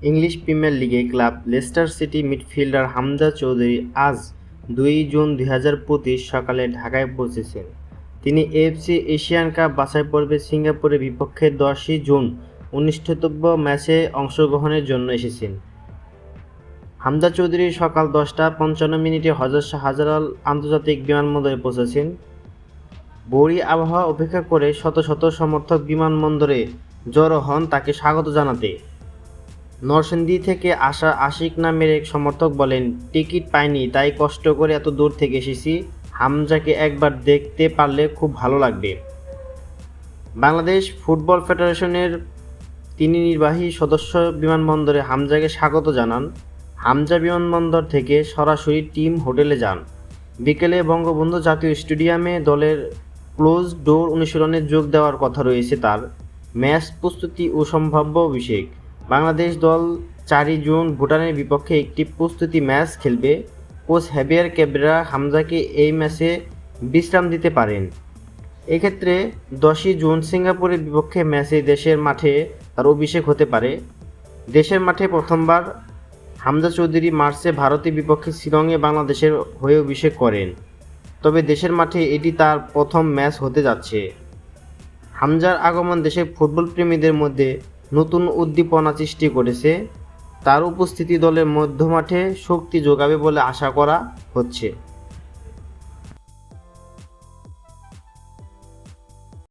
English premier লিগে club Leicester city midfielder Hamza Chowdhury আজ ২ June ২০২৫ সকালে ঢাকায় পৌঁছেছেন। তিনি এএফসি এশিয়ান কাপ বাছাই পর্বে সিঙ্গাপুরের বিপক্ষে ১০ই জুন অনুষ্ঠিতব্য ম্যাচে অংশগ্রহণের জন্য এসেছেন। হামজা চৌধুরী সকাল ১০টা ৫৫ হজরত শাহজালাল আন্তর্জাতিক বিমানবন্দরে পৌঁছেছেন। বৈরী আবহাওয়া উপেক্ষা করে শত শত সমর্থক বিমানবন্দরে জড়ো হন তাকে স্বাগত জানাতে। নরসিংদী থেকে আসা আশিক নামের এক সমর্থক বলেন, টিকিট পাইনি, তাই কষ্ট করে এত দূর থেকে এসেছি। হামজাকে একবার দেখতে পারলে খুব ভালো লাগবে। বাংলাদেশ ফুটবল ফেডারেশনের তিনি নির্বাহী সদস্য বিমানবন্দরে হামজাকে স্বাগত জানান। হামজা বিমানবন্দর থেকে সরাসরি টিম হোটেলে যান। বিকেলে বঙ্গবন্ধু জাতীয় স্টেডিয়ামে দলের ক্লোজ ডোর অনুশীলনে যোগ দেওয়ার কথা রয়েছে তার। ম্যাচ প্রস্তুতি ও সম্ভাব্য অভিষেক। বাংলাদেশ দল ৪ জুন ভুটানের বিপক্ষে একটি প্রস্তুতি ম্যাচ খেলবে। কোচ হেভিয়ার ক্যাব্রেরা হামজাকে এই ম্যাচে বিশ্রাম দিতে পারেন। এক্ষেত্রে ১০ই জুন সিঙ্গাপুরের বিপক্ষে ম্যাচে দেশের মাঠে তার অভিষেক হতে পারে। দেশের মাঠে প্রথমবার হামজা চৌধুরী মার্চে ভারতের বিপক্ষে শিলংয়ে বাংলাদেশের হয়ে অভিষেক করেন। তবে দেশের মাঠে এটি তার প্রথম ম্যাচ হতে যাচ্ছে। হামজার আগমন দেশের ফুটবল প্রেমীদের মধ্যে নতুন উদ্দীপনা সৃষ্টি করেছে। তার উপস্থিতি দলের মধ্যমাঠে শক্তি যোগাবে বলে আশা করা হচ্ছে।